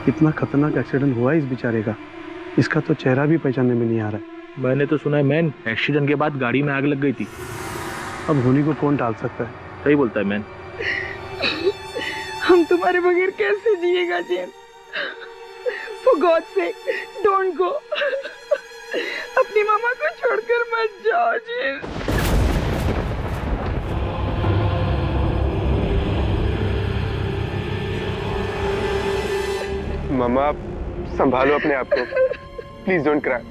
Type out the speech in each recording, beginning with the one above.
कितना खतरनाक एक्सीडेंट हुआ इस बेचारे का, इसका तो चेहरा भी पहचानने में नहीं आ रहा है। मैंने तो सुना है मैन, एक्सीडेंट के बाद गाड़ी में आग लग गई थी। अब होनी को कौन टाल सकता है। सही बोलता है मैन। हम तुम्हारे बगैर कैसे जिएगा James? For God's sake, don't go. अपनी मामा को छोड़कर मत जाओ जेम्स। मामा आप संभालो अपने आप को, प्लीज डोंट क्राई।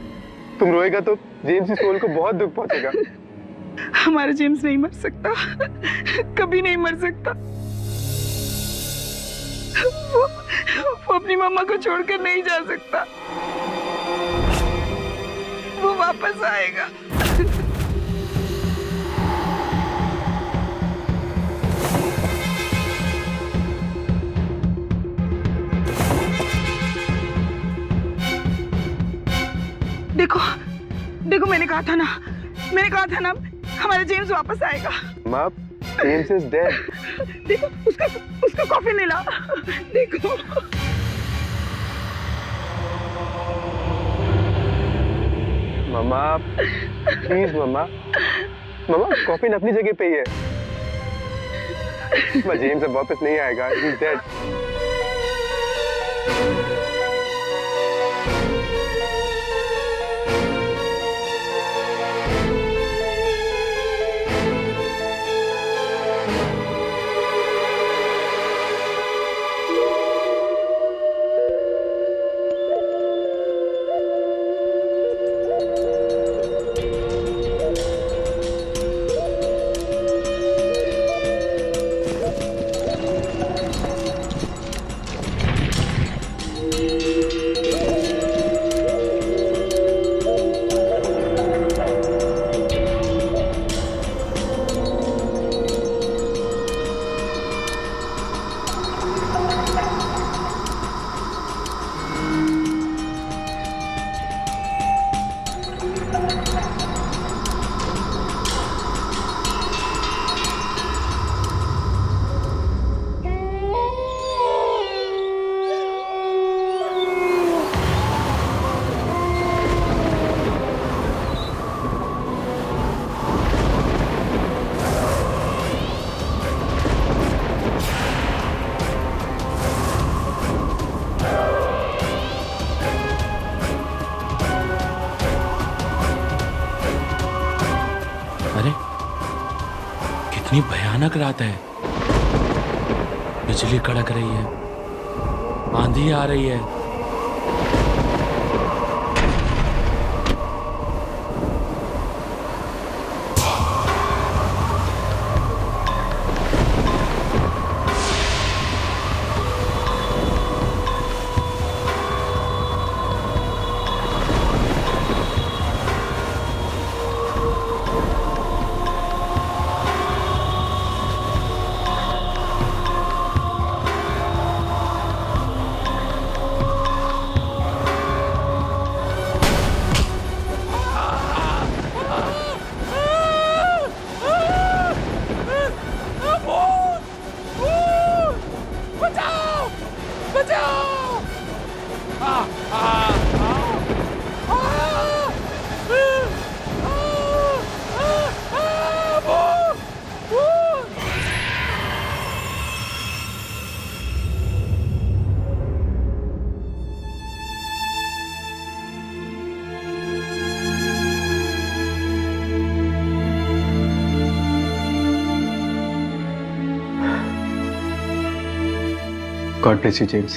तुम रोएगा तो जेम्स की सोल को बहुत दुख पहुंचेगा। हमारा जेम्स नहीं मर सकता, कभी नहीं मर सकता। वो अपनी मम्मा को छोड़कर नहीं जा सकता। वो वापस आएगा। देखो देखो, मैंने कहा था ना हमारा जेम्स वापस आएगा। माँ, जेम्स इज डेड। देखो उसका कॉफी ला। देखो मामा प्लीज मामा, कॉफिन अपनी जगह पे ही है। जेम्स अब वापस नहीं आएगा, ही इज डेड। कितनी भयानक रात है। बिजली कड़क रही है, आंधी आ रही है। God bless you, James.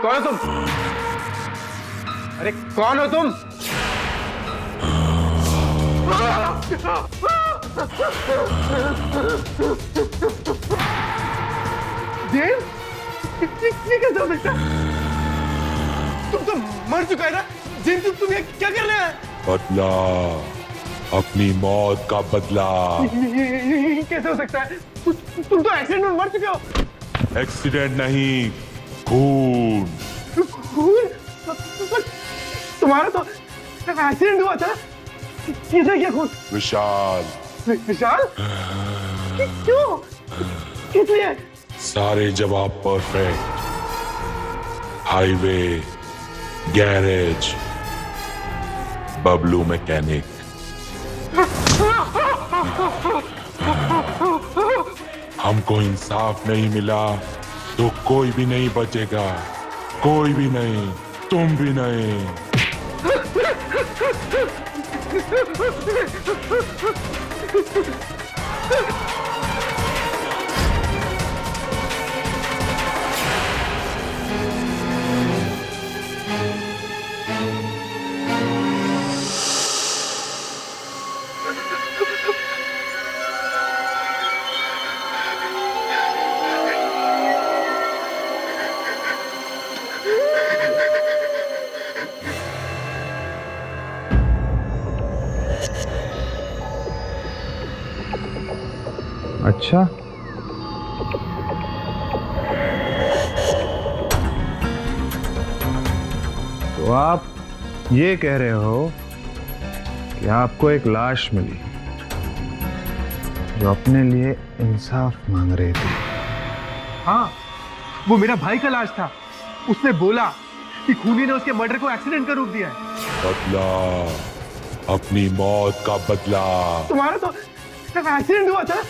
कौन हो तुम? अरे कौन हो तुम? जेम्स, ये कैसे हो सकता है? तुम तो मर चुका है ना? जेम्स, तुम ये क्या कर रहे हैं? बदला, अपनी मौत का बदला। ये कैसे हो सकता है? तुम तो एक्सीडेंट में मर चुके हो। एक्सीडेंट नहीं, खून। खून? तुम्हारा तो एक्सीडेंट हुआ था। किसने किया खून? विशाल। विशाल? क्यों? किस लिए? सारे जवाब perfect. Highway, garage, Bablu mechanic. हमको इंसाफ नहीं मिला तो कोई भी नहीं बचेगा, कोई भी नहीं, तुम भी नहीं। अच्छा, तो आप ये कह रहे हो कि आपको एक लाश मिली जो अपने लिए इंसाफ मांग रही थी। हाँ, वो मेरा भाई का लाश था। उसने बोला कि खूनी ने उसके मर्डर को एक्सीडेंट का रूप दिया है। बदला, अपनी मौत का बदला। तुम्हारा तो एक्सीडेंट हुआ था।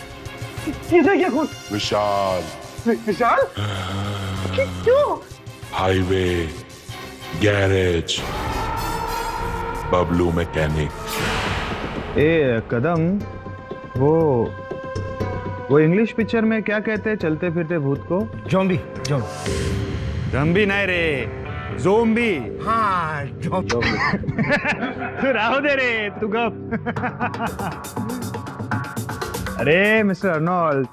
किसने किया खून? विशाल। विशाल? क्यों? Highway, garage, Bablu mechanic. ए कदम, वो इंग्लिश पिक्चर में क्या कहते हैं चलते फिरते भूत को? ज़ॉम्बी। ज़ॉम्बी नहीं रे, ज़ोंबी। हाँ, तू राहो दे रे, तू गप। अरे मिस्टर अर्नोल्ड,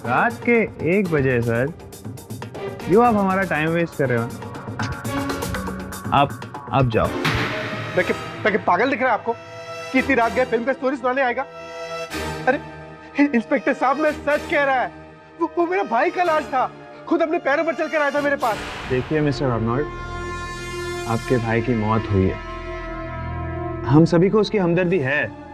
रात के 1 बजे सर, क्यों आप हमारा टाइम वेस्ट कर रहे हो? आप जाओ। मैं पागल दिख रहा है आपको कि इतनी रात गए फिल्म का स्टोरी सुनाने आएगा? अरे इंस्पेक्टर साहब, मैं सच कह रहा है। वो मेरा भाई का लाश था। खुद अपने पैरों पर चलकर आया था मेरे पास। देखिए मिस्टर अर्नोल्ड, आपके भाई की मौत हुई है, हम सभी को उसकी हमदर्दी है,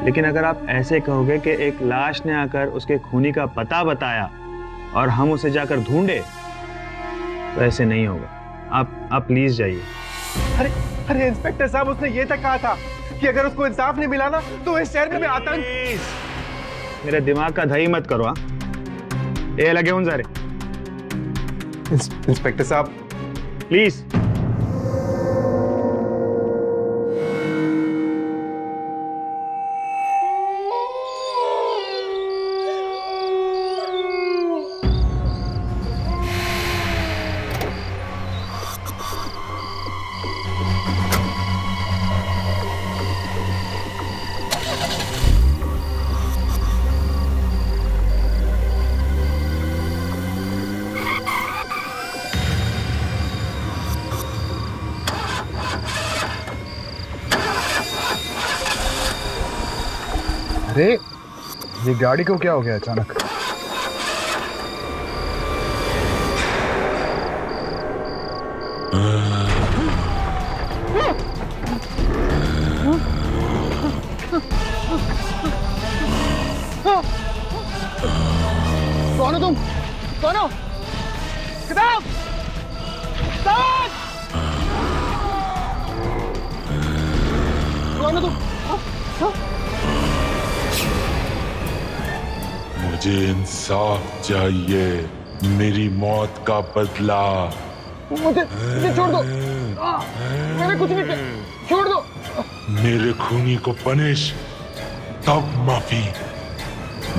लेकिन अगर आप ऐसे कहोगे कि एक लाश ने आकर उसके खूनी का पता बताया और हम उसे जाकर ढूंढे, तो ऐसे नहीं होगा। आप प्लीज जाइए। अरे इंस्पेक्टर साहब, उसने ये तक कहा था कि अगर उसको इंसाफ नहीं मिला ना तो इस शहर में आतंक। मेरे दिमाग का दही मत करो। ये लगे उन सारे। इंस्पेक्टर साहब प्लीज। अरे ये गाड़ी को क्या हो गया अचानक? कौन हो तुम? कौन हो? किताब! किताब! कौन हो तुम? मुझे इंसाफ चाहिए, मेरी मौत का बदला। मुझे छोड़ दो। मैंने कुछ नहीं किया, छोड़ दो। मेरे खूनी को पनिश, तब माफी।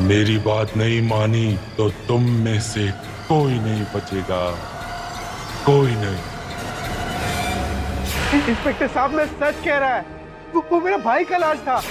मेरी बात नहीं मानी तो तुम में से कोई नहीं बचेगा, कोई नहीं। इंस्पेक्टर साहब, मैं सच कह रहा है। वो मेरा भाई का लाश था।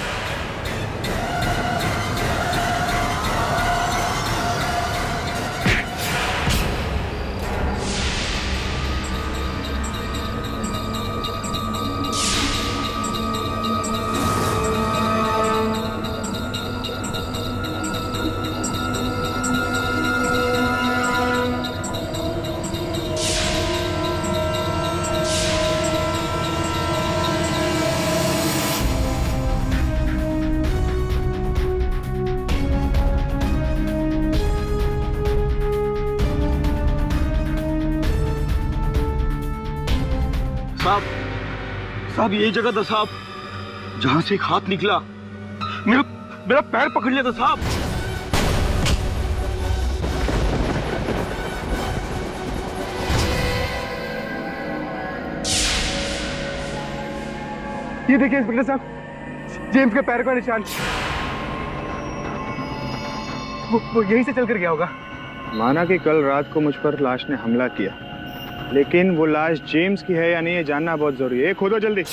साहब यही जगह था साहब जहां से एक हाथ निकला, मेरा पैर पकड़ लिया था साहब। ये देखिए इंस्पेक्टर साहब, जेम्स के पैर का निशान। वो यहीं से चलकर गया होगा। माना कि कल रात को मुझ पर लाश ने हमला किया, लेकिन वो लाश जेम्स की है या नहीं ये जानना बहुत जरूरी है। खोदो जल्दी।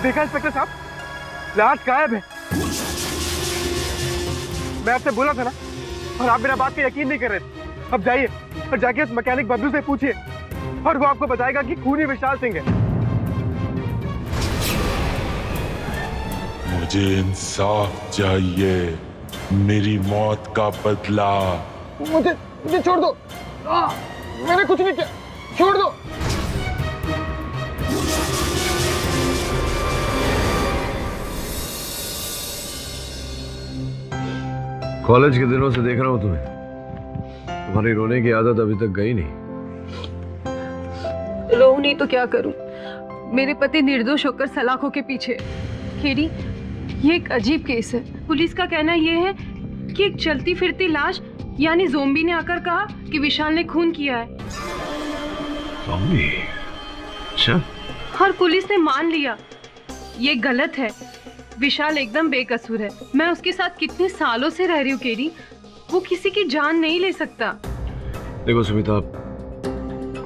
देखा इंस्पेक्टर साहब, लाश गायब है। मैं आपसे बोला था ना, और आप मेरा बात का यकीन नहीं कर रहे थे। अब जाइए और जाके उस मैकेनिक बबलू से पूछिए, और वो आपको बताएगा कि खूनी विशाल सिंह है। मुझे इंसाफ चाहिए, मेरी मौत का बदला। मुझे छोड़ दो। मैंने कुछ नहीं किया, छोड़ दो। कॉलेज के दिनों से देख रहा हूं तुम्हें, तुम्हारी रोने की आदत अभी तक गई नहीं। रो नहीं तो क्या करूं? मेरे पति निर्दोष होकर सलाखों के पीछे। केडी, ये एक अजीब केस है। पुलिस का कहना ये है कि एक चलती फिरती लाश यानी ज़ोंबी ने आकर कहा कि विशाल ने खून किया है। ज़ोंबी? अच्छा। और पुलिस ने मान लिया। ये गलत है। विशाल एकदम बेकसूर है। मैं उसके साथ कितने सालों से रह रही हूँ केडी, वो किसी की जान नहीं ले सकता। देखो सुमिता,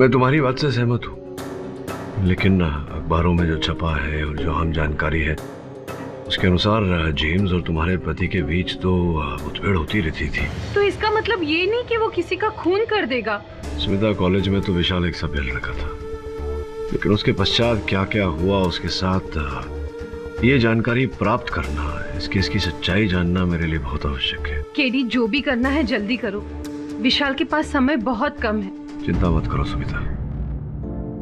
मैं तुम्हारी बात से सहमत हूँ, लेकिन अखबारों में जो छपा है और जो हम जानकारी है उसके अनुसार जेम्स और तुम्हारे पति के बीच तो मुठभेड़ होती रहती थी। तो इसका मतलब ये नहीं कि वो किसी का खून कर देगा। सुमिता, कॉलेज में तो विशाल एक सभ्य लड़का था, लेकिन उसके पश्चात क्या क्या हुआ उसके साथ, ये जानकारी प्राप्त करना, इस केस की सच्चाई जानना मेरे लिए बहुत आवश्यक है। केडी, जो भी करना है जल्दी करो। विशाल के पास समय बहुत कम है। चिंता मत करो सुमिता,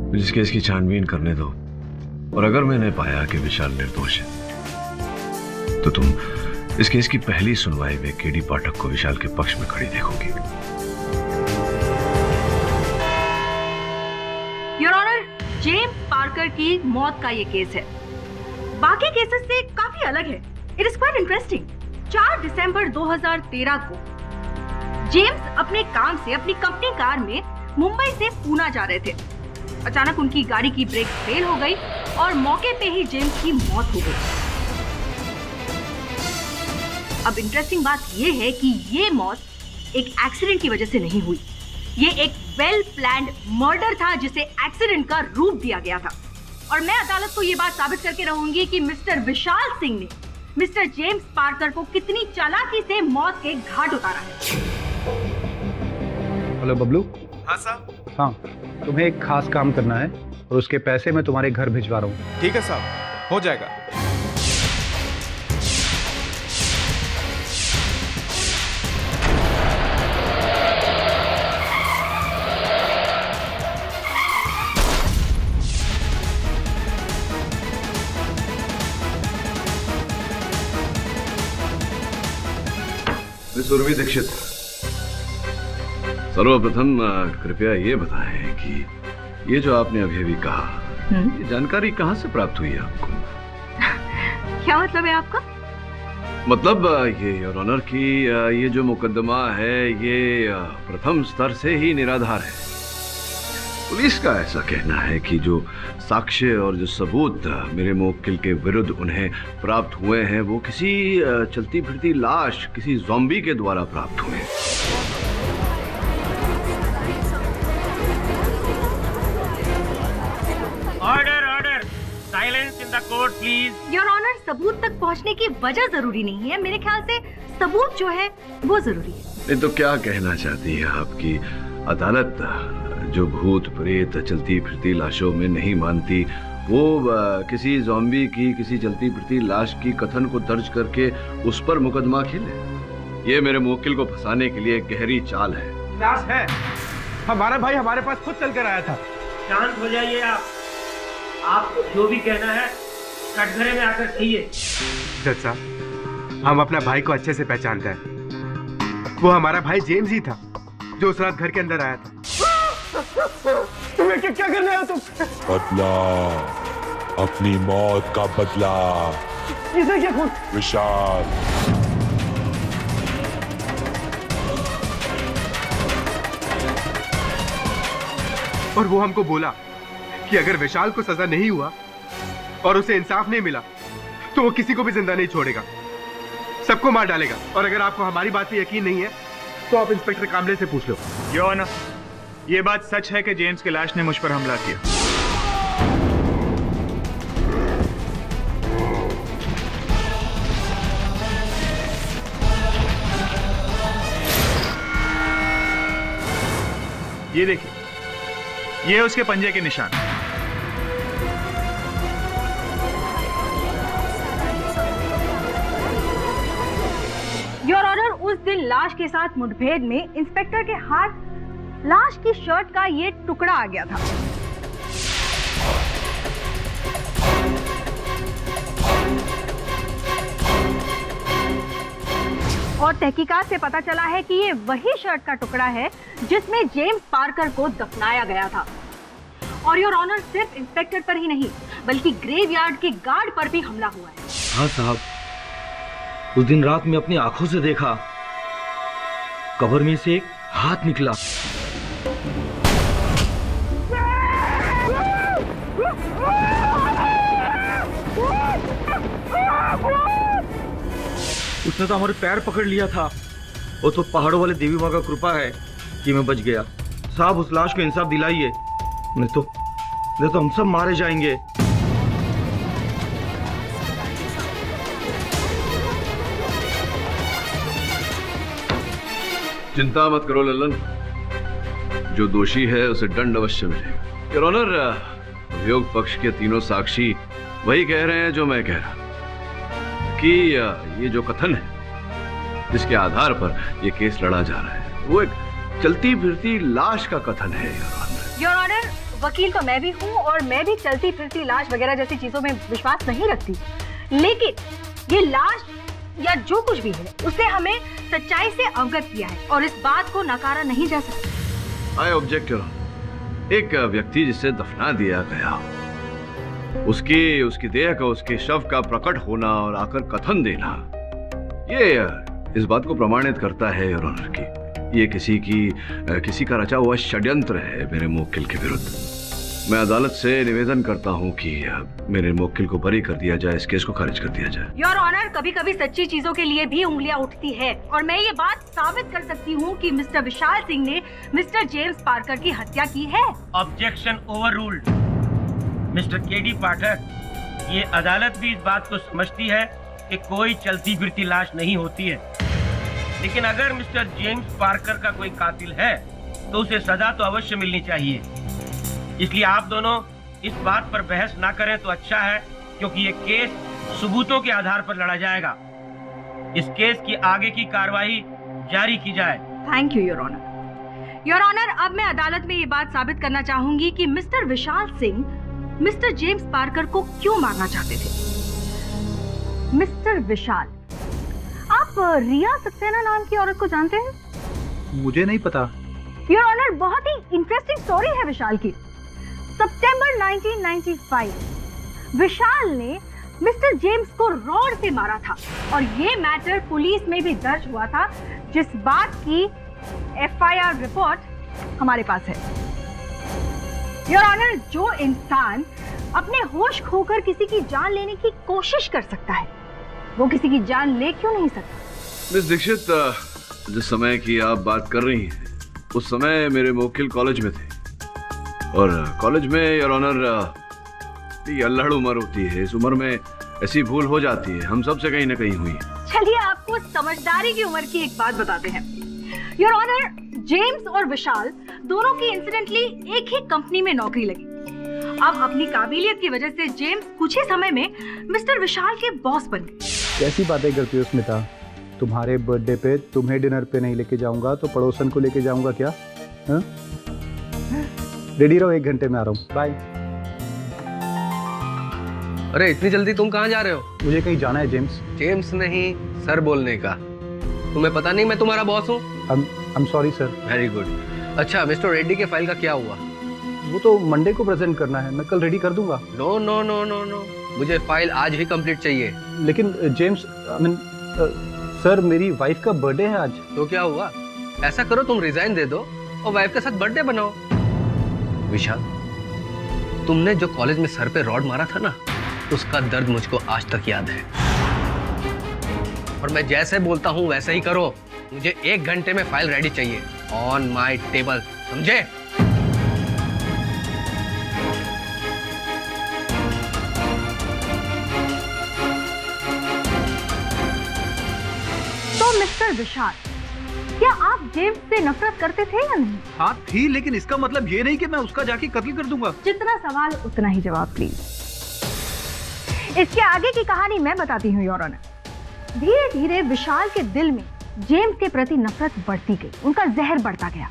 मुझे इस केस की छानबीन करने दो, और अगर मैंने पाया कि विशाल निर्दोष है तो तुम इस केस की पहली सुनवाई में केडी पाठक को विशाल के पक्ष में खड़ी देखोगी। योर ऑनर, जेम्स पार्कर की मौत का ये केस है, बाकी केसेस से काफी अलग है। It is quite interesting. 4 दिसंबर 2013 को जेम्स अपने काम से अपनी कंपनी कार में मुंबई से पूना जा रहे थे। अचानक उनकी गाड़ी की ब्रेक फेल हो गई और मौके पे ही जेम्स की मौत हो गई। अब इंटरेस्टिंग बात ये है कि ये मौत एक एक्सीडेंट की वजह से नहीं हुई। ये एक वेल प्लान्ड मर्डर था जिसे एक्सीडेंट का रूप दिया गया था। और मैं अदालत को ये बात साबित करके रहूंगी कि मिस्टर विशाल सिंह ने मिस्टर जेम्स पार्कर को कितनी चालाकी से मौत के घाट उतारा है। हेलो बबलू। हाँ साहब। हाँ, तुम्हें एक खास काम करना है और उसके पैसे मैं तुम्हारे घर भिजवा रहा हूँ। ठीक है साहब, हो जाएगा। सुरभि दीक्षित, सर्वप्रथम कृपया ये बताएं कि ये जो आपने अभी अभी कहा, ये जानकारी कहाँ से प्राप्त हुई है आपको? क्या मतलब है आपका? मतलब ये योर ऑनर की ये जो मुकदमा है ये प्रथम स्तर से ही निराधार है। पुलिस का ऐसा कहना है कि जो साक्ष्य और जो सबूत मेरे मुवक्किल के विरुद्ध उन्हें प्राप्त हुए हैं वो किसी चलती फिरती लाश, किसी ज़ॉम्बी के द्वारा प्राप्त हुए हैं। Order order, silence in the court please. Your honour, सबूत तक पहुंचने की वजह जरूरी नहीं है। मेरे ख्याल से सबूत जो है वो जरूरी है। नहीं तो क्या कहना चाहती है आपकी अदालत जो भूत प्रेत चलती फिरती लाशों में नहीं मानती, वो किसी ज़ॉम्बी की, किसी चलती फिरती लाश की कथन को दर्ज करके उस पर मुकदमा खेले? ये मेरे मुवक्किल को फंसाने के लिए एक गहरी चाल है। लाश है, हमारा भाई हमारे पास खुद चल कर आया था। शांत हो जाइए आप जो भी कहना है कटघरे में आकर कहिए। जज साहब, हम अपना भाई को अच्छे से पहचानते हैं। वो हमारा भाई जेम्स ही था जो उस रात घर के अंदर आया था। तुम्हें क्या करना है तुम? बदला, अपनी मौत का बदला। इसे क्या खून? विशाल, और वो हमको बोला कि अगर विशाल को सजा नहीं हुआ और उसे इंसाफ नहीं मिला तो वो किसी को भी जिंदा नहीं छोड़ेगा, सबको मार डालेगा। और अगर आपको हमारी बात पे यकीन नहीं है तो आप इंस्पेक्टर कामले से पूछ लो। योर ऑनर, ये बात सच है कि जेम्स की लाश ने मुझ पर हमला किया। ये देखिए, ये उसके पंजे के निशान। योर ऑनर, उस दिन लाश के साथ मुठभेड़ में इंस्पेक्टर के हाथ लाश की शर्ट का ये टुकड़ा आ गया था। और तहकीकात से पता चला है कि ये वही शर्ट का टुकड़ा है जिसमें जेम्स पार्कर को दफनाया गया था। और योर ऑनर, सिर्फ इंस्पेक्टर पर ही नहीं बल्कि ग्रेवयार्ड के गार्ड पर भी हमला हुआ है। हाँ साहब, उस दिन रात में अपनी आंखों से देखा, कब्र में से एक हाथ निकला। उसने तो हमारे पैर पकड़ लिया था। वो तो पहाड़ों वाले देवी माँ का कृपा है कि मैं बच गया। साहब, उस लाश को इंसाफ दिलाइए, नहीं तो हम सब मारे जाएंगे। चिंता मत करो ललन, जो दोषी है उसे दंड अवश्य मिलेगा। योर ऑनर, अभियोग पक्ष के तीनों साक्षी वही कह रहे हैं जो मैं कह रहा कि ये जो कथन है जिसके आधार पर ये केस लड़ा जा रहा है वो एक चलती फिरती लाश का कथन है। योर ऑनर, वकील तो मैं भी हूँ और मैं भी चलती फिरती लाश वगैरह जैसी चीजों में विश्वास नहीं रखती, लेकिन ये लाश या जो कुछ भी है उसने हमें सच्चाई से अवगत किया है और इस बात को नकारा नहीं जा सकता। I object your honour. एक व्यक्ति जिसे दफना दिया गया, उसकी देह का, उसके शव का प्रकट होना और आकर कथन देना, ये इस बात को प्रमाणित करता है योर ऑनर की ये किसी का रचा हुआ षड्यंत्र है मेरे मुवक्किल के विरुद्ध। मैं अदालत से निवेदन करता हूं कि मेरे मुवक्किल को बरी कर दिया जाए, इस केस को खारिज कर दिया जाए। योर ऑनर, कभी कभी सच्ची चीजों के लिए भी उंगलियां उठती है और मैं ये बात साबित कर सकती हूँ कि मिस्टर विशाल सिंह ने मिस्टर जेम्स पार्कर की हत्या की है। Objection overruled. मिस्टर केडी पाठक, ये अदालत भी इस बात को समझती है कि कोई चलती फिरती लाश नहीं होती है, लेकिन अगर मिस्टर जेम्स पार्कर का कोई कातिल है तो उसे सजा तो अवश्य मिलनी चाहिए। इसलिए आप दोनों इस बात पर बहस ना करें तो अच्छा है, क्योंकि ये केस सबूतों के आधार पर लड़ा जाएगा। इस केस की आगे की कार्रवाई जारी की जाए। Thank you your honour. Your honour, अब मैं अदालत में ये बात साबित करना चाहूंगी कि mister Vishal Singh mister James Parker को क्यों मारना चाहते थे। मिस्टर विशाल, आप रिया सक्सेना नाम की औरत को जानते हैं? मुझे नहीं पता। योर ऑनर, बहुत ही इंटरेस्टिंग स्टोरी है विशाल की। सितंबर 1995 विशाल ने मिस्टर जेम्स को रॉड से मारा था और ये मैटर पुलिस में भी दर्ज हुआ था, जिस बात की एफआईआर रिपोर्ट हमारे पास है। योर ऑनर, जो इंसान अपने होश खोकर किसी की जान लेने की कोशिश कर सकता है वो किसी की जान ले क्यों नहीं सकता? मिस दीक्षित, जिस समय की आप बात कर रही हैं उस समय मेरे मुवक्किल कॉलेज में थे और कॉलेज में योर ऑनर ये अल्हड़ उम्र होती है। इस उम्र में ऐसी भूल हो जाती है, हम सब से कहीं ना कहीं हुई है। चलिए आपको समझदारी की उम्र की एक बात बताते हैं। योर ऑनर, जेम्स और विशाल दोनों की इंसिडेंटली एक ही कंपनी में नौकरी लगी। अब अपनी काबिलियत की वजह से जेम्स कुछ ही समय में मिस्टर विशाल के बॉस बन गए। कैसी बातें करती हो स्मिता? तुम्हारे बर्थडे पे तुम्हें डिनर पे नहीं लेके जाऊंगा तो पड़ोसन को लेके जाऊंगा क्या? रेडी रहो, 1 घंटे में आ रहा हूँ। बाय। अरे इतनी जल्दी तुम कहाँ जा रहे हो? मुझे कहीं जाना है जेम्स। जेम्स नहीं, सर बोलने का। तुम्हें पता नहीं मैं तुम्हारा बॉस हूँ? I'm sorry sir. Very good. अच्छा, मिस्टर रेड्डी के फाइल का क्या हुआ? वो तो मंडे को प्रेजेंट करना है, मैं कल रेडी कर दूंगा। No no no no no, मुझे फाइल आज ही कंप्लीट चाहिए। लेकिन जेम्स, सर मेरी वाइफ का बर्थडे है आज। तो क्या हुआ? ऐसा करो, तुम रिजाइन दे दो और वाइफ के साथ बर्थडे बनाओ। विशाल, तुमने जो कॉलेज में सर पे रॉड मारा था ना, उसका दर्द मुझको आज तक याद है। और मैं जैसे बोलता हूँ वैसे ही करो। मुझे 1 घंटे में फाइल रेडी चाहिए, ऑन माई टेबल, समझे? तो मिस्टर विशाल, क्या आप जेम्स से नफरत करते थे या नहीं? हाँ थी, लेकिन इसका मतलब ये नहीं कि मैं उसका जाके कत्ल कर दूंगा। जितना सवाल उतना ही जवाब प्लीज। इसके आगे की कहानी मैं बताती हूँ योर ऑनर। धीरे धीरे विशाल के दिल में जेम्स के प्रति नफरत बढ़ती गई, उनका जहर बढ़ता गया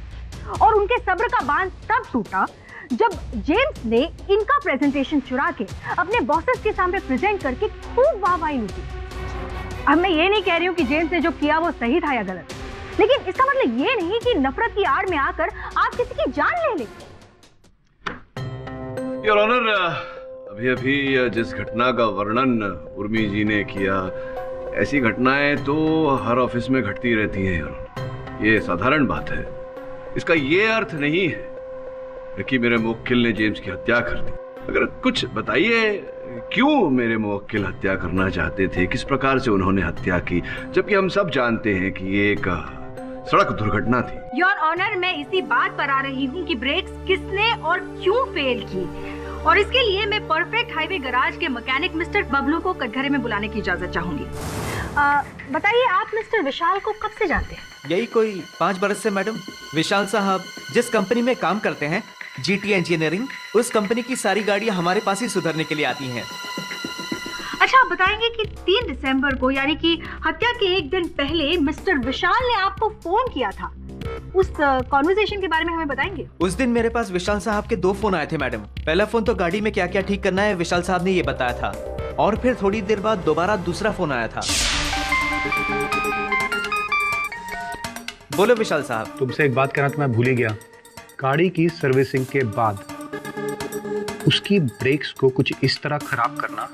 और उनके सब्र का बांध तब टूटा जब जेम्स ने इनका प्रेजेंटेशन चुरा के अपने बॉसेस के सामने प्रेजेंट करके खूब वाहवाही लूटी। अब मैं ये नहीं कह रही हूँ कि जेम्स ने जो किया वो सही था या गलत, लेकिन इसका मतलब ये नहीं कि नफरत की आड़ में आकर आप किसी की जान ले लें। योर ऑनर, अभी जिस घटना का वर्णन उर्मी जी ने किया, ऐसी घटनाएं तो हर ऑफिस में घटती रहती हैं यार। ये साधारण बात है। इसका ये अर्थ नहीं है कि मेरे मुवक्किल ने जेम्स की हत्या कर दी। अगर कुछ बताइए, क्यों मेरे मुवक्किल हत्या करना चाहते थे? किस प्रकार से उन्होंने हत्या की, जबकि हम सब जानते हैं कि ये एक सड़क दुर्घटना थी। योर ऑनर, मैं इसी बात पर आ रही हूँ कि ब्रेक्स किसने और क्यों फेल की, और इसके लिए मैं परफेक्ट हाईवे गैराज के मैकेनिक मिस्टर बबलू को कटघरे में बुलाने की इजाजत चाहूंगी। बताइए, आप मिस्टर विशाल को कब से जानते हैं? यही कोई 5 बरस से मैडम। विशाल साहब जिस कंपनी में काम करते हैं, जीटी इंजीनियरिंग, उस कंपनी की सारी गाड़ियां हमारे पास ही सुधरने के लिए आती हैं। अच्छा, आप बताएंगे कि 3 दिसंबर को, यानी कि हत्या के 1 दिन पहले, मिस्टर विशाल ने आपको फोन किया था, उस कॉन्वर्सेशन के बारे में हमें बताएंगे? उस दिन मेरे पास विशाल साहब के 2 फोन आए थे मैडम। पहला फोन तो गाड़ी में क्या क्या ठीक करना है विशाल साहब ने ये बताया था, और फिर थोड़ी देर बाद दोबारा दूसरा फोन आया था। बोलो विशाल साहब। तुमसे एक बात कहना तो मैं भूल ही गया। गाड़ी की सर्विसिंग के बाद उसकी ब्रेक्स को कुछ इस तरह खराब करना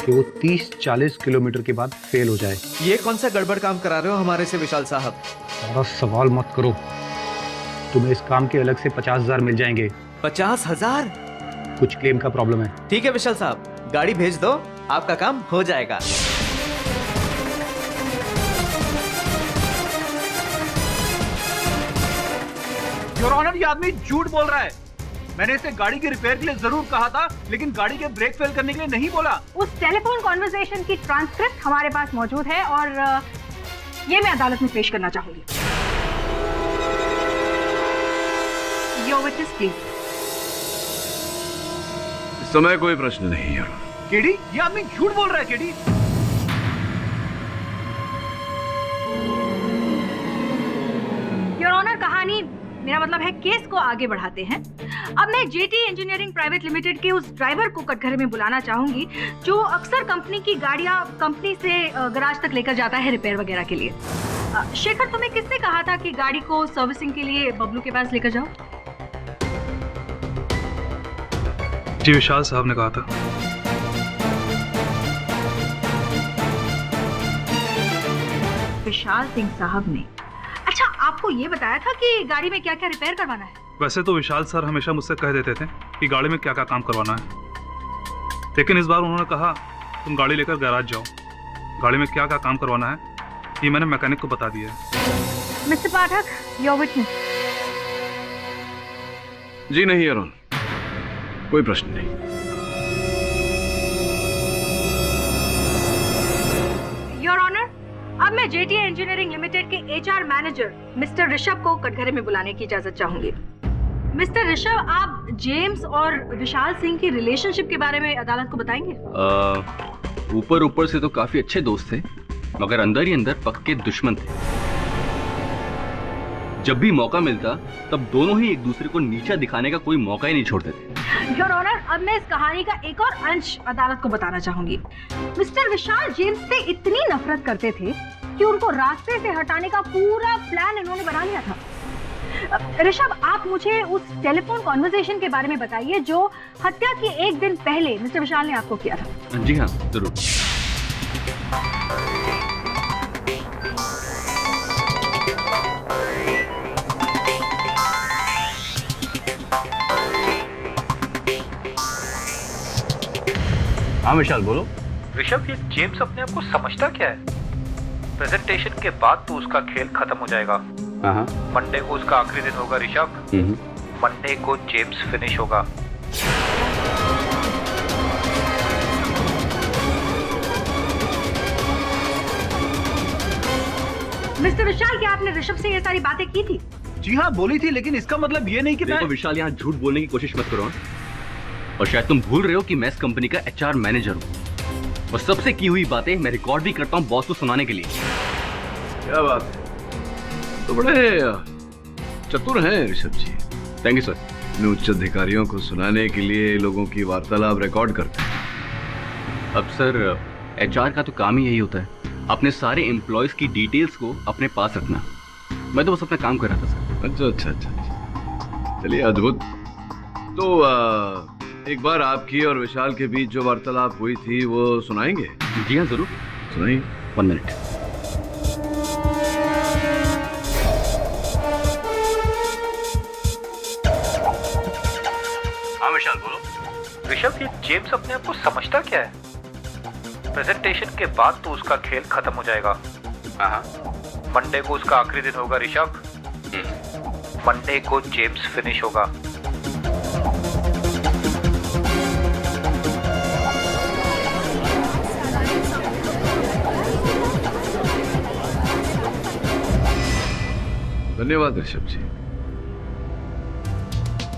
कि वो 30-40 किलोमीटर के बाद फेल हो जाए। ये कौन सा गड़बड़ काम करा रहे हो हमारे से विशाल साहब? सारा सवाल मत करो। तुम्हें इस काम के अलग से 50,000 मिल जाएंगे। 50,000? कुछ क्लेम का प्रॉब्लम है। ठीक है विशाल साहब, गाड़ी भेज दो, आपका काम हो जाएगा। योर ऑनर, ये आदमी झूठ बोल रहा है। मैंने इसे गाड़ी की रिपेयर के लिए जरूर कहा था, लेकिन गाड़ी के ब्रेक फेल करने के लिए नहीं बोला। उस टेलीफोन कॉन्वर्सेशन की ट्रांसक्रिप्ट हमारे पास मौजूद है और ये मैं अदालत में पेश करना चाहूंगी। Your witness please. इस समय कोई प्रश्न नहीं है। केडी, ये आदमी झूठ बोल रहा है। केडी, योर ऑनर, कहानी, मेरा मतलब है केस को आगे बढ़ाते हैं। अब मैं जेटी इंजीनियरिंग प्राइवेट लिमिटेड के उस ड्राइवर को कटघरे में बुलाना चाहूंगी जो अक्सर कंपनी की गाड़ियां कंपनी से गैराज तक लेकर जाता है रिपेयर वगैरह के लिए। शेखर, तुम्हें किसने कहा था कि गाड़ी को सर्विसिंग के लिए बबलू के पास लेकर जाओ? जी, विशाल साहब ने कहा था। विशाल सिंह साहब ने? अच्छा, आपको ये बताया था कि गाड़ी में क्या क्या रिपेयर करवाना है? वैसे तो विशाल सर हमेशा मुझसे कह देते थे कि गाड़ी में क्या क्या काम करवाना है, लेकिन इस बार उन्होंने कहा तुम गाड़ी लेकर गैराज जाओ। गाड़ी में क्या क्या काम करवाना है ये मैंने मैकेनिक को बता दिया है। Mister Pathak, your witness. जी नहीं अरुण, कोई प्रश्न नहीं। योर ऑनर, अब मैं जेटी इंजीनियरिंग लिमिटेड के एचआर मैनेजर मिस्टर ऋषभ को कटघरे में बुलाने की इजाजत चाहूंगी। मिस्टर ऋषभ, आप जेम्स और विशाल सिंह की रिलेशनशिप के बारे में अदालत को बताएंगे? ऊपर ऊपर से तो काफी अच्छे दोस्त थे, मगर अंदर ही अंदर पक्के दुश्मन थे। जब भी मौका मिलता तब दोनों ही एक दूसरे को नीचा दिखाने का कोई मौका ही नहीं छोड़ते थे। योर ऑनर, अब मैं इस कहानी का एक और अंश अदालत को बताना चाहूंगी। मिस्टर विशाल जेम्स से इतनी नफरत करते थे कि उनको रास्ते से हटाने का पूरा प्लान इन्होंने बना लिया था। ऋषभ, आप मुझे उस टेलीफोन कॉन्वर्सेशन के बारे में बताइए जो हत्या के एक दिन पहले मिस्टर विशाल ने आपको किया था। जी हाँ, जरूर। हाँ विशाल, बोलो। ऋषभ, ये जेम्स अपने आप को समझता क्या है? प्रेजेंटेशन के बाद तो उसका खेल खत्म हो जाएगा। हाँ। मंडे को उसका आखिरी दिन होगा ऋषभ। मंडे को जेम्स फिनिश होगा। मिस्टर विशाल, क्या आपने ऋषभ से ये सारी बातें की थी? जी हाँ, बोली थी, लेकिन इसका मतलब ये नहीं कि देखो विशाल, यहाँ झूठ बोलने की कोशिश मत करो। और शायद तुम भूल रहे हो कि मैं इस कंपनी का HR मैनेजर हूँ और सबसे की हुई बातें मैं रिकॉर्ड भी करता हूँ बॉस को सुनाने के लिए। क्या बात है, तो बड़े चतुर हैं Rishabh ji. Thank you sir. अपने उच्च अधिकारियों को सुनाने के लिए लोगों की वार्तालाप रिकॉर्ड करते हैं। अब सर, HR का तो काम ही यही होता है, अपने सारे एम्प्लॉयज की डिटेल्स को अपने पास रखना। मैं तो बस अपना काम कर रहा था सर। अच्छा। चलिए, अद्भुत। तो एक बार आपकी और विशाल के बीच जो वार्तालाप हुई थी वो सुनाएंगे? जी हाँ, जरूर। सुनाइए। 1 मिनट। हाँ विशाल, बोलो। ऋषभ, ये जेम्स अपने आप को समझता क्या है? प्रेजेंटेशन के बाद तो उसका खेल खत्म हो जाएगा। हाँ। मंडे को उसका आखिरी दिन होगा ऋषभ। मंडे को जेम्स फिनिश होगा। धन्यवाद ऋषभ जी।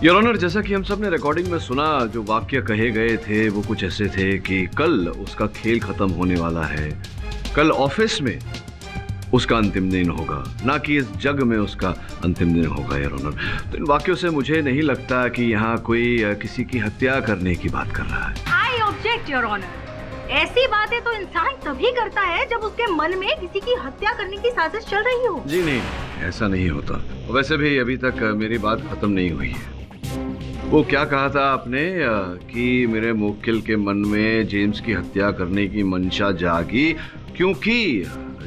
योर ऑनर, जैसा कि हम सब ने रिकॉर्डिंग में सुना, जो वाक्य कहे गए थे वो कुछ ऐसे थे कि कल उसका खेल खत्म होने वाला है, कल ऑफिस में उसका अंतिम दिन होगा, ना कि इस जग में उसका अंतिम दिन होगा। योर ऑनर, तो इन वाक्यों से मुझे नहीं लगता कि यहाँ कोई किसी की हत्या करने की बात कर रहा है। I object your honour. ऐसी बातें तो इंसान तभी करता है जब उसके मन में किसी की हत्या करने की साजिश चल रही हो। जी नहीं, ऐसा नहीं होता। वैसे भी अभी तक मेरी बात खत्म नहीं हुई है। वो क्या कहा था आपने कि मेरे मुवक्किल के मन में जेम्स की हत्या करने की मंशा जागी क्योंकि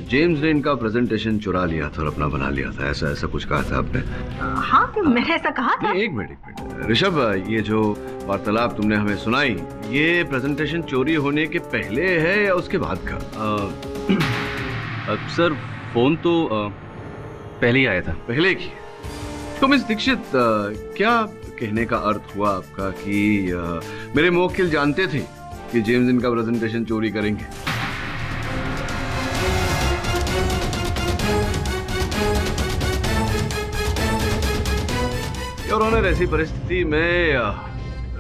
जेम्स ने इनका प्रेजेंटेशन चुरा लिया था और अपना बना लिया था। ऐसा कुछ कहा था आपने? हाँ, तो मैंने ऐसा कहा था। एक मिनट ऋषभ, ये जो वार्तालाप तुमने हमें सुनाई, ये प्रेजेंटेशन चोरी होने के पहले है या उसके बाद का? सर, फोन तो पहले ही आया था। पहले की? तो मिस दीक्षित, क्या कहने का अर्थ हुआ आपका कि मेरे मुवक्किल जानते थे कि जेम्स इनका प्रेजेंटेशन चोरी करेंगे? और ऑनर, ऐसी परिस्थिति में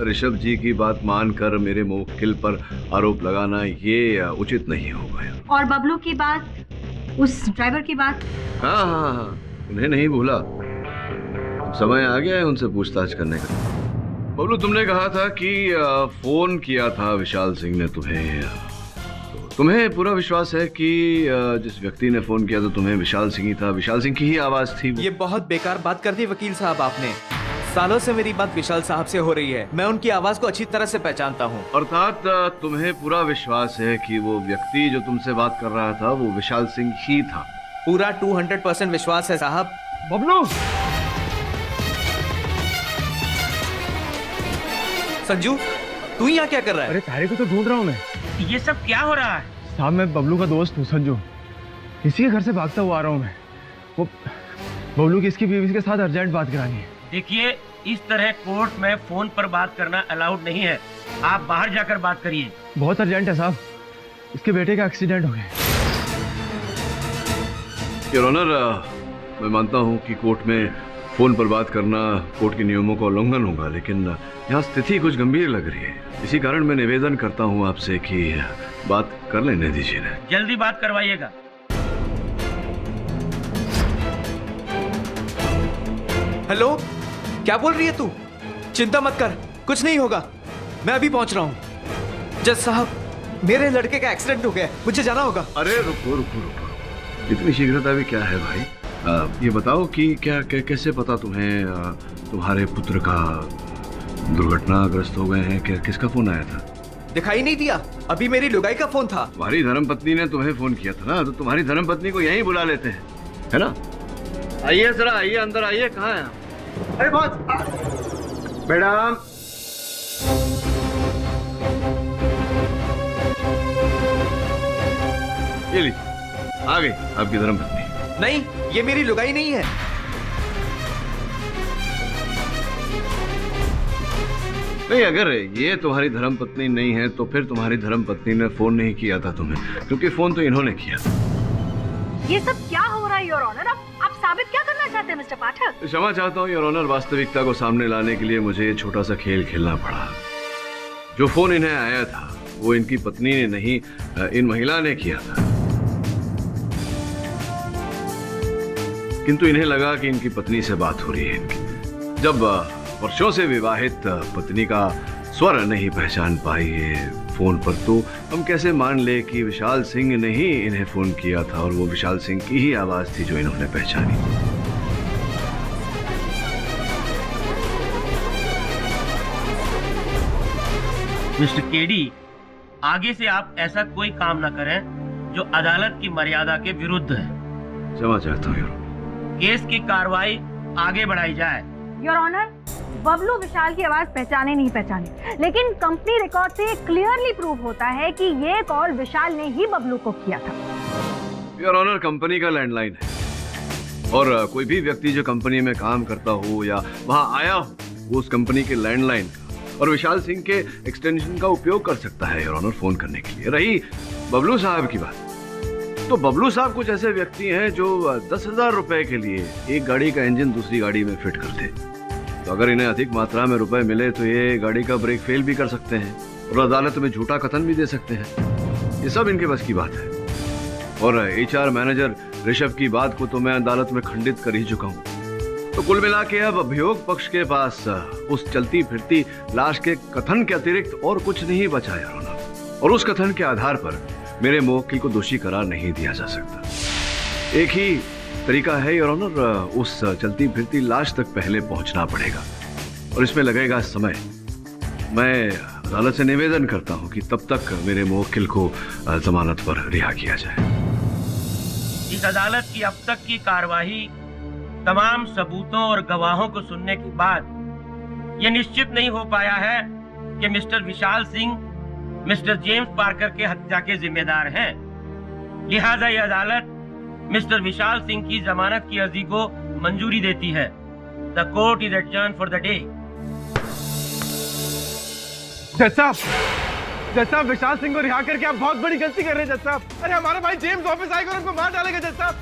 ऋषभ जी की बात मानकर मेरे मुवक्किल पर आरोप लगाना ये उचित नहीं होगा। और बबलू की बात, उस ड्राइवर की बात? हाँ, उन्हें नहीं भूला। समय आ गया है उनसे पूछताछ करने का। बबलू, तुमने कहा था कि फोन किया था विशाल सिंह ने तुम्हें, तो तुम्हें पूरा विश्वास है कि जिस व्यक्ति ने फोन किया था तुम्हें विशाल सिंह ही था, विशाल सिंह की ही आवाज थी वो? ये बहुत बेकार बात कर दी वकील साहब आपने। सालों से मेरी बात विशाल साहब से हो रही है, मैं उनकी आवाज को अच्छी तरह से पहचानता हूँ। अर्थात तुम्हें पूरा विश्वास है कि वो व्यक्ति जो तुमसे बात कर रहा था वो विशाल सिंह ही था? पूरा 200% विश्वास है साहब। बबलू, संजू, तू यहाँ क्या कर रहा है? अरे तारे को तो ढूंढ रहा हूँ मैं। ये सब क्या हो रहा है? साहब, मैं बबलू का दोस्त हूँ संजू, इसी के घर से भागता हुआ आ रहा हूँ मैं। वो बबलू की इसकी बीवी के साथ अर्जेंट बात करानी है। देखिए, इस तरह कोर्ट में फोन पर बात करना अलाउड नहीं है। आप बाहर जाकर बात करिए। बहुत अर्जेंट है साहब, इसके बेटे का एक्सीडेंट हो गया। योर ऑनर, मैं मानता हूँ कि कोर्ट में फोन पर बात करना कोर्ट के नियमों का उल्लंघन होगा, लेकिन यहाँ स्थिति कुछ गंभीर लग रही है। इसी कारण मैं निवेदन करता हूँ आपसे कि बात कर लेने दीजिए ना। जल्दी बात करवाइएगा। हेलो, क्या बोल रही है तू? चिंता मत कर, कुछ नहीं होगा, मैं अभी पहुंच रहा हूँ। जज साहब, मेरे लड़के का एक्सीडेंट हो गया, मुझे जाना होगा। अरे रुको रुको रुको, इतनी शीघ्रता भी क्या है भाई? ये बताओ कि कैसे पता तुम्हें तुम्हारे पुत्र का दुर्घटनाग्रस्त हो गए हैं? किसका फोन आया था? दिखाई नहीं दिया, अभी मेरी लुगाई का फोन था। तुम्हारी धर्मपत्नी ने तुम्हें फोन किया था ना, तो तुम्हारी धर्मपत्नी को यहीं बुला लेते हैं, है ना? आइए जरा, आइए अंदर आइए। कहाँ है? अरे बॉस, मैडम। ये ली, आ गई आपकी धर्मपत्नी। नहीं, ये मेरी लुगाई नहीं है। नहीं, अगर ये तुम्हारी धर्मपत्नी नहीं है तो फिर तुम्हारी धर्मपत्नी ने फोन नहीं किया था तुम्हें, क्योंकि फोन तो इन्होंने किया था। ये सब क्या हो रहा है योर ऑनर? आप साबित क्या करना चाहते हैं मिस्टर पाठक? क्षमा चाहता हूँ योर ऑनर, वास्तविकता को सामने लाने के लिए मुझे ये छोटा सा खेल खेलना पड़ा। जो फोन इन्हें आया था वो इनकी पत्नी ने नहीं, इन महिला ने किया था, किंतु इन्हें लगा कि इनकी पत्नी से बात हो रही है इनकी। जब वर्षों से विवाहित पत्नी का स्वर नहीं पहचान पाई है फोन पर, तो हम कैसे मान ले कि विशाल सिंह ने ही इन्हें फोन किया था और वो विशाल सिंह की ही आवाज थी जो इन्होंने पहचानी। मिस्टर केडी, आगे से आप ऐसा कोई काम न करें जो अदालत की मर्यादा के विरुद्ध है। क्षमा चाहता हूँ। केस की कार्रवाई आगे बढ़ाई जाए। योर ऑनर, बबलू विशाल की आवाज पहचाने नहीं पहचाने, लेकिन कंपनी रिकॉर्ड से क्लियरली प्रूव होता है कि ये कॉल विशाल ने ही बबलू को किया था। योर ऑनर, कंपनी का लैंडलाइन है और कोई भी व्यक्ति जो कंपनी में काम करता हो या वहां आया हो, वो उस कंपनी के लैंडलाइन का और विशाल सिंह के एक्सटेंशन का उपयोग कर सकता है योर ऑनर फोन करने के लिए। रही बबलू साहब की बात, तो बबलू साहब कुछ ऐसे व्यक्ति हैं जो 10,000 रुपए के लिए एक गाड़ी का इंजन दूसरी गाड़ी में फिट करते। तो अगर इन्हें अधिक मात्रा में रुपए मिले तो ये गाड़ी का ब्रेक फेल भी कर सकते हैं और अदालत में झूठा कथन भी दे सकते हैं। ये सब इनके बस की बात है। और HR मैनेजर ऋषभ की बात को तो मैं अदालत में खंडित कर ही चुका हूँ। तो कुल मिला के अब अभियोग पक्ष के पास उस चलती फिरती लाश के कथन के अतिरिक्त और कुछ नहीं बचा है और उस कथन के आधार पर मेरे मुवक्किल को दोषी करार नहीं दिया जा सकता। एक ही तरीका है योर ऑनर, उस चलती फिरती लाश तक पहले पहुंचना पड़ेगा और इसमें लगेगा समय। मैं अदालत से निवेदन करता हूं कि तब तक मेरे मुवक्किल को जमानत पर रिहा किया जाए। इस अदालत की अब तक की कार्यवाही तमाम सबूतों और गवाहों को सुनने के बाद यह निश्चित नहीं हो पाया है कि mister Vishal Singh mister James Parker के हत्या के जिम्मेदार हैं। लिहाजा यह अदालत मिस्टर विशाल सिंह की जमानत की अर्जी को मंजूरी देती है। The court is adjourned for the day. जज साहब, विशाल सिंह को रिहा करके आप बहुत बड़ी गलती कर रहे हैं जज साहब। अरे हमारा भाई जेम्स ऑफिस आएगा और हमको मार डालेगा जज साहब।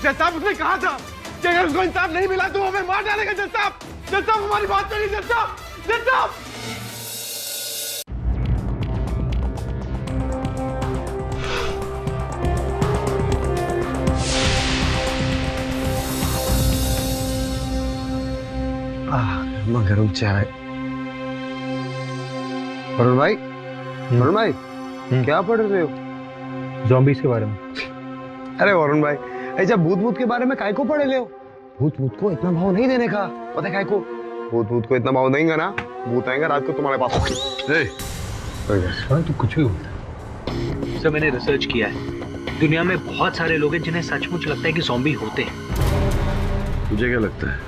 जज साहब, उसने कहा था कि अगर उसको इंसाफ नहीं मिला तो हमें मार डालेगा जज साहब। जज साहब, हमारी बात करिए जज साहब। जज साहब, गरम चाय। वरुण भाई, क्या पढ़ रहे हो? ज़ॉम्बीज़ के बारे में। अरे वरुण भाई, ऐसा भूत के बारे में काय को पढ़े ले हो? भूत को इतना भाव नहीं देने का, पता है काय को? भूत को इतना भाव देंगे ना, भूत आएंगे रात को तुम्हारे पास। तो कुछ भी होता। सर, मैंने रिसर्च किया है, दुनिया में बहुत सारे लोग हैं जिन्हें सचमुच लगता है कि ज़ॉम्बी होते हैं। तुझे क्या लगता है?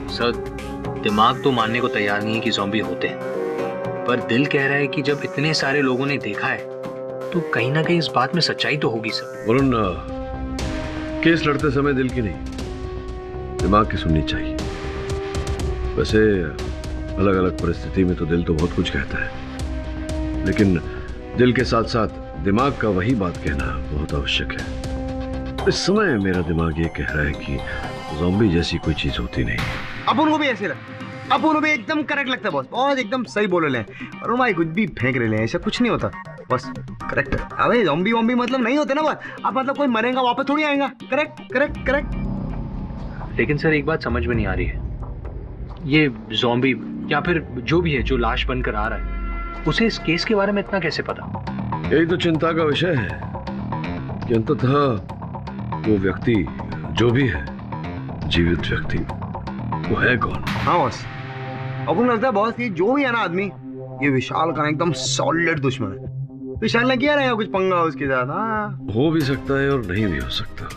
सर, दिमाग तो मानने को तैयार नहीं है कि ज़ॉम्बी होते हैं, पर दिल कह रहा है कि जब इतने सारे लोगों ने देखा है तो कहीं ना कहीं इस बात में सच्चाई तो होगी सर। वरुण, केस लड़ते समय दिल की नहीं, दिमाग की सुननी चाहिए। वैसे अलग अलग परिस्थिति में तो दिल तो बहुत कुछ कहता है, लेकिन दिल के साथ साथ दिमाग का वही बात कहना बहुत आवश्यक है। इस समय मेरा दिमाग ये कह रहा है कि ज़ॉम्बी जैसी कोई चीज होती नहीं। अब उनको भी ऐसे लगता है, अब उनको भी एकदम करेक्ट लगता है बॉस, बहुत एकदम सही बोल रहे हैं। और भाई कुछ भी फेंक रहे हैं, ऐसा कुछ नहीं होता बस, करेक्ट। अबे ज़ॉम्बी वॉम्बी मतलब नहीं होते ना बस, अब मतलब कोई मरेगा वापस थोड़ी आएगा। Correct correct correct. लेकिन सर, एक बात समझ में नहीं आ रही है, ये ज़ॉम्बी या फिर जो भी है जो लाश बनकर आ रहा है, उसे इस केस के बारे में इतना कैसे पता? यही तो चिंता का विषय है कि अंततः वो व्यक्ति जो भी है, जीवित व्यक्ति, वो है कौन? हाँ बॉस, अपन लगता है बॉस, ये जो भी है ना आदमी, ये विशाल का एकदम सॉलिड दुश्मन है। विशाल ने किया रहेगा कुछ पंगा उसके साथ। हाँ, हो भी सकता है और नहीं भी हो सकता,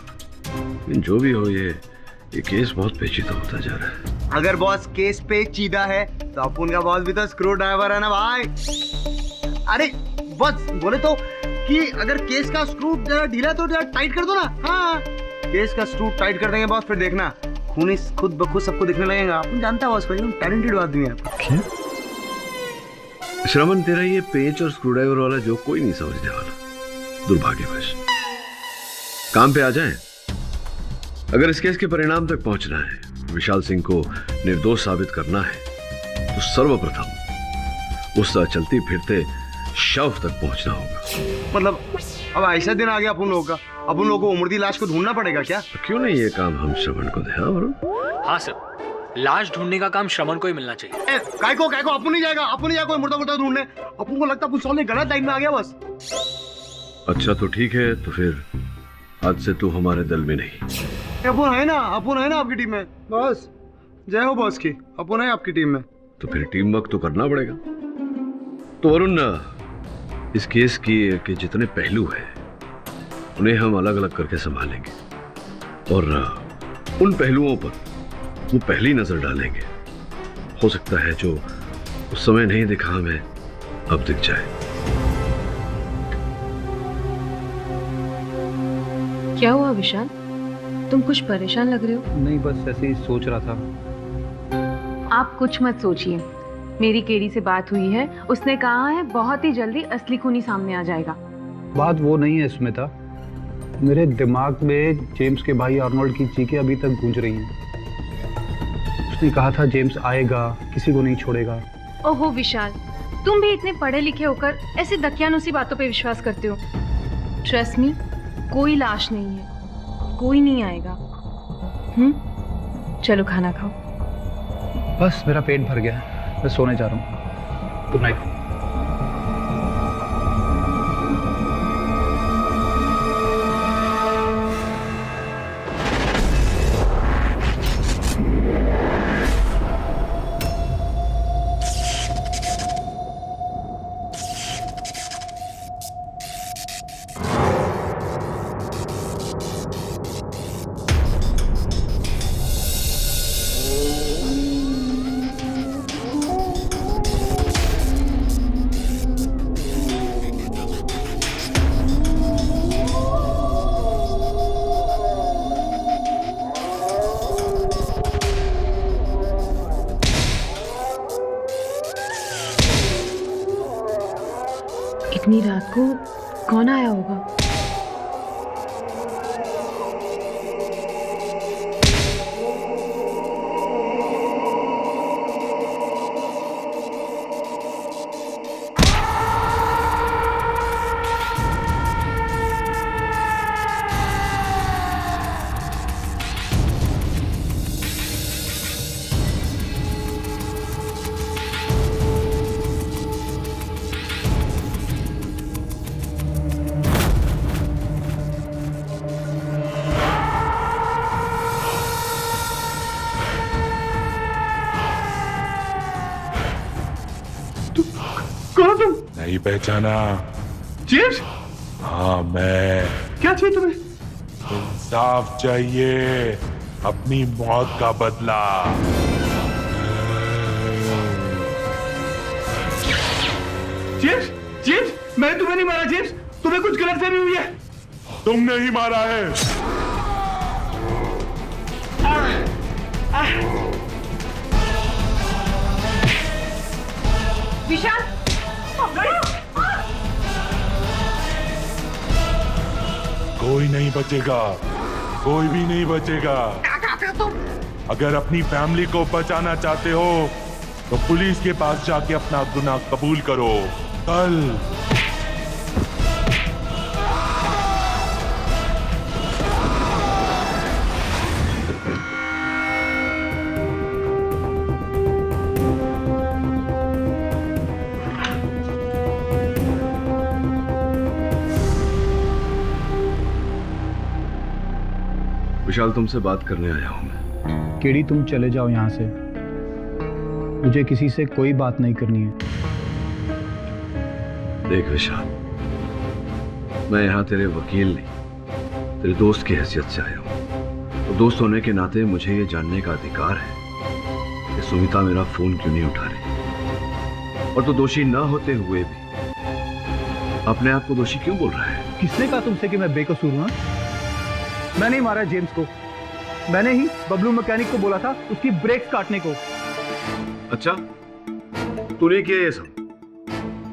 लेकिन जो भी हो, ये केस बहुत पेचीदा होता जा रहा है। अगर बॉस केस पेचीदा है तो अपन का बॉस भी तो स्क्रू ड्राइवर है ना भाई। अरे बस बोले तो कि अगर केस का स्क्रू जरा ढीला तो जरा टाइट कर दो ना। हाँ, केस का स्क्रू टाइट कर देंगे बॉस, फिर देखना खूनी खुद ब खुद सबको दिखने लगेगा। अपन जानता है बॉस को, एकदम टैलेंटेड आदमी है। श्रवण, तेरा ये पेच और स्क्रूड्राइवर वाला जो कोई नहीं समझने वाला, दुर्भाग्यवश। काम पे आ जाएं। अगर इस केस के परिणाम तक पहुंचना है, विशाल सिंह को निर्दोष साबित करना है, तो सर्वप्रथम उस चलती फिरते शव तक पहुंचना होगा। मतलब अब ऐसा दिन आ गया अपन लोगों का, अपन लोगों को मुर्दी लाश को ढूंढना पड़ेगा क्या? क्यों नहीं ये काम हम श्रवण को दे? हाँ सर, लाश ढूंढने का काम श्रवण को ही मिलना चाहिए। काय को अपन नहीं जाएगा, अपन नहीं जाएगा कोई मुर्दा ढूंढने। अपन को लगता है पुलिस वाले गलत लाइन में आ गया बस। अच्छा तो ठीक है, तो फिर आज से तू हमारे दल में नहीं। अपन है ना आपकी टीम में बॉस। जय हो बॉस की, अपन है आपकी टीम में। तो फिर टीम वर्क तो करना पड़ेगा। तो वरुण, इस केस के जितने पहलू हैं उन्हें हम अलग अलग करके संभालेंगे और उन पहलुओं पर वो पहली नजर डालेंगे। हो सकता है जो उस समय नहीं दिखा हमें अब दिख जाए। क्या हुआ विशाल, तुम कुछ परेशान लग रहे हो? नहीं, बस ऐसे ही सोच रहा था। आप कुछ मत सोचिए, मेरी केडी से बात हुई है, उसने कहा है बहुत ही जल्दी असली खूनी सामने आ जाएगा। बात वो नहीं है स्मिता, मेरे दिमाग में जेम्स के भाई आर्नोल्ड की चीखें अभी तक गूंज रही हैं। उसने कहा था जेम्स आएगा, किसी को नहीं छोड़ेगा। ओहो विशाल, तुम भी इतने पढ़े लिखे होकर ऐसे दकियानुसी बातों पे विश्वास करते हो। ट्रस्ट मी, कोई लाश नहीं है, कोई नहीं आएगा। चलो खाना खाओ। बस मेरा पेट भर गया, मैं सोने जा रहा हूँ। Good night. इतनी रात को कौन आया होगा? नहीं पहचाना? जेम्स? हाँ मैं। क्या चाहिए तुम्हें? इंसाफ चाहिए, अपनी मौत का बदला। जेम्स, जेम्स, मैंने तुम्हें नहीं मारा जेम्स, तुम्हें कुछ गलतफहमी हुई है। तुमने ही मारा है। विशाल, कोई नहीं बचेगा, कोई भी नहीं बचेगा। अगर अपनी फैमिली को बचाना चाहते हो तो पुलिस के पास जाके अपना गुनाह कबूल करो। कल विशाल, तुमसे बात करने आया हूं मैं। केडी, तुम चले जाओ यहाँ से। मुझे किसी से कोई बात नहीं करनी है। देख विशाल, मैं यहाँ तेरे वकील नहीं, तेरे दोस्त की हैसियत से आया हूँ। तो दोस्त होने के नाते मुझे ये जानने का अधिकार है कि सुमिता मेरा फोन क्यों नहीं उठा रही, और तो दोषी ना होते हुए भी अपने आप को दोषी क्यों बोल रहा है? किसने कहा तुमसे कि मैं बेकसूर हूं? मैं नहीं मारा जेम्स को। मैंने ही बबलू मैकेनिक को बोला था उसकी ब्रेक्स काटने को। अच्छा, तूने किया ये सब?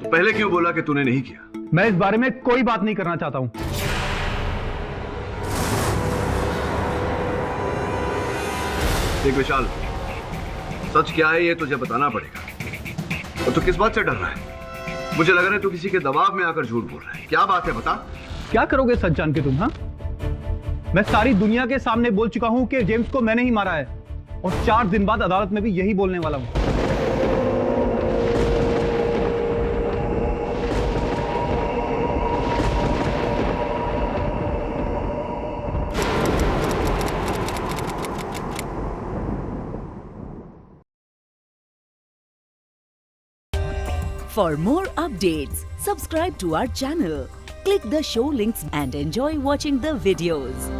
तो पहले क्यों बोला कि तूने नहीं किया? मैं इस बारे में कोई बात नहीं करना चाहता हूं। देख विशाल, सच क्या है ये तुझे बताना पड़ेगा। और तू किस बात से डर रहा है? मुझे लग रहा है तू किसी के दबाव में आकर झूठ बोल रहा है। क्या बात है, बता। क्या करोगे सच जान के तुम? हाँ, मैं सारी दुनिया के सामने बोल चुका हूं कि जेम्स को मैंने ही मारा है, और 4 दिन बाद अदालत में भी यही बोलने वाला हूं। For more updates, subscribe to our channel, click the show links and enjoy watching the videos.